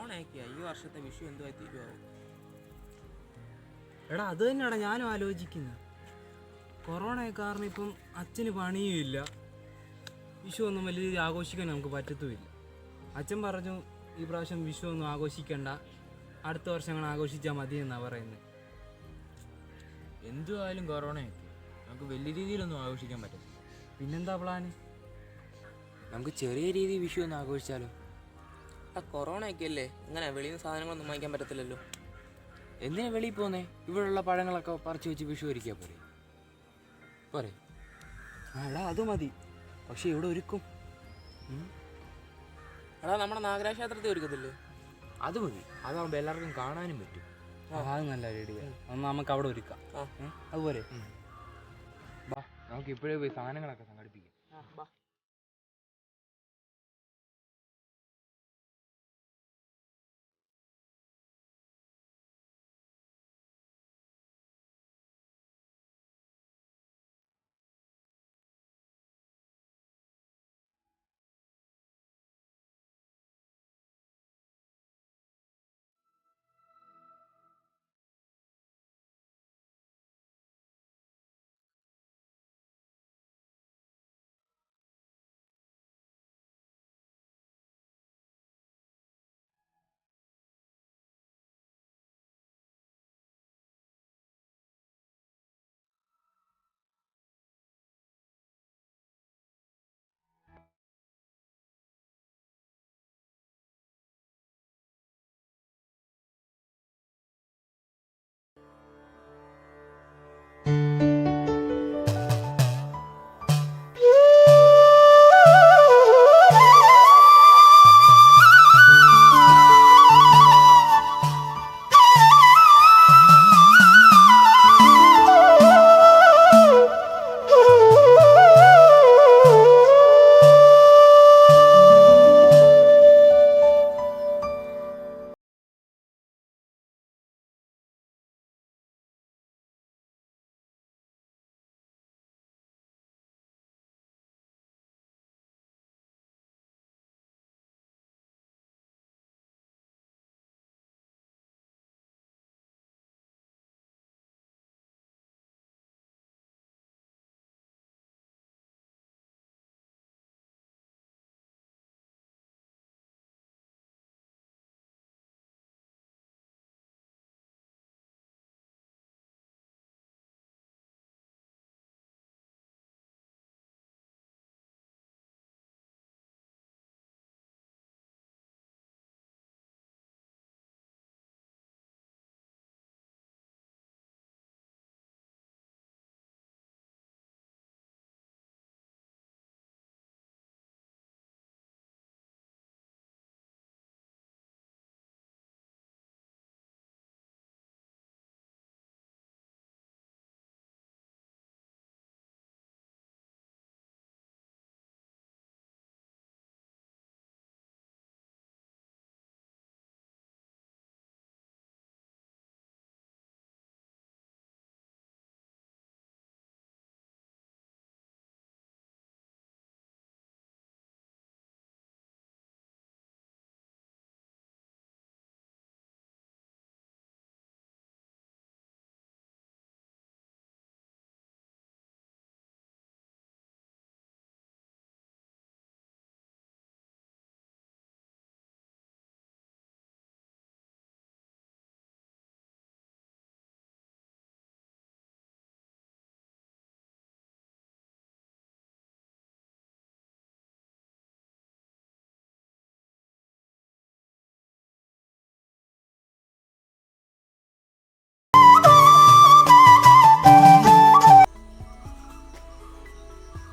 കൊറോണയൊക്കെ ഈ വർഷത്തെ വിഷു എന്തുവായി തീരുമാവും? എടാ അത് തന്നെയാടാ ഞാനും ആലോചിക്കുന്നത്. കൊറോണ കാരണം ഇപ്പം അച്ഛന് പണിയും ഇല്ല, വിഷു ഒന്നും വലിയ രീതിയിൽ ആഘോഷിക്കാൻ നമുക്ക് പറ്റത്തുമില്ല. അച്ഛൻ പറഞ്ഞു ഈ പ്രാവശ്യം വിഷു ഒന്നും ആഘോഷിക്കണ്ട, അടുത്ത വർഷം അങ്ങനെ ആഘോഷിച്ചാൽ മതി എന്നാണ് പറയുന്നത്. എന്തുമായാലും കൊറോണയൊക്കെ നമുക്ക് വലിയ രീതിയിലൊന്നും ആഘോഷിക്കാൻ പറ്റത്തില്ല. പിന്നെന്താ പ്ലാന്? നമുക്ക് ചെറിയ രീതിയിൽ വിഷു ഒന്ന് ആഘോഷിച്ചാലോ? ആ കൊറോണയൊക്കെ അല്ലേ, ഇങ്ങനെ വെളിയിൽ നിന്ന് സാധനങ്ങളൊന്നും വാങ്ങിക്കാൻ പറ്റത്തില്ലല്ലോ. എന്തിനാ വെളിയിൽ പോന്നേ? ഇവിടെയുള്ള പഴങ്ങളൊക്കെ പറിച്ചു വെച്ച് വിഷു ഒരുക്കിയാൽ പോരെ? പോരെ? എടാ അത് മതി, പക്ഷെ ഇവിടെ ഒരുക്കും. എടാ നമ്മുടെ നാഗരാജക്ഷേത്രത്തിൽ ഒരുക്കത്തില്ലേ? അത് മതി, അതാകുമ്പോൾ എല്ലാവർക്കും കാണാനും പറ്റും. അത് നല്ല ഐഡിയ. ഒന്ന് നമുക്ക് അവിടെ ഒരുക്കാം. അതുപോലെ ബാ, നമുക്ക് ഇപ്പോഴേ പോയി സാധനങ്ങളൊക്കെ സംഘടിപ്പിക്കാം.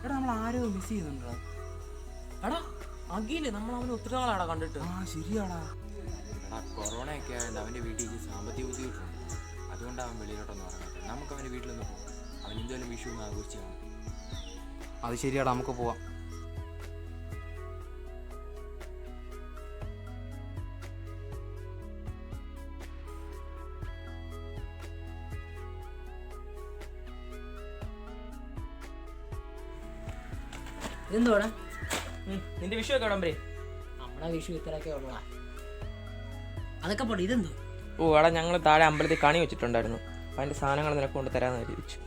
എടാ നമ്മൾ ആരോ മിസ് ചെയ്യുന്നുണ്ടോ? എടാ അഖില്, നമ്മൾ അവനെ ഒത്തിരി നാളാടാ കണ്ടിട്ട്. ശരിയാടാ. കൊറോണയൊക്കെ ആയതുകൊണ്ട് അവൻ്റെ വീട്ടിൽ സാമ്പത്തിക ബുദ്ധിമുട്ടുണ്ട്, അതുകൊണ്ടാണ് അവൻ വെളിയിലോട്ടൊന്നും ഇറങ്ങാത്തത്. നമുക്ക് അവൻ്റെ വീട്ടിലൊന്ന് പോകും, അവൻ എന്തെങ്കിലും വിഷു ഒന്ന് ആഘോഷിച്ച് കാണും. അത് ശരിയാടാ, നമുക്ക് പോവാം. ഇതെന്തോടാ? നിന്റെ വിഷു ഒക്കെ ഉടമ്പേ? നമ്മുടെ വിഷു ഇത്രയൊക്കെ ഉള്ളതാ. അതൊക്കെ പോട്ടെ, ഇതെന്തോ? ഓ എടാ, ഞങ്ങൾ താഴെ അമ്പലത്തിൽ കണി വെച്ചിട്ടുണ്ടായിരുന്നു. അപ്പം അതിൻ്റെ സാധനങ്ങൾ നിനക്ക് കൊണ്ട് തരാമെന്ന് വിചാരിച്ചു.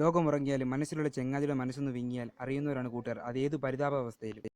ലോകമുറങ്ങിയാലും മനസ്സിലുള്ള ചെങ്ങാതിയുടെ മനസ്സൊന്ന് വിങ്ങിയാൽ അറിയുന്നവരാണ് കൂട്ടുകാർ, അതേത് പരിതാപാവസ്ഥയിലും.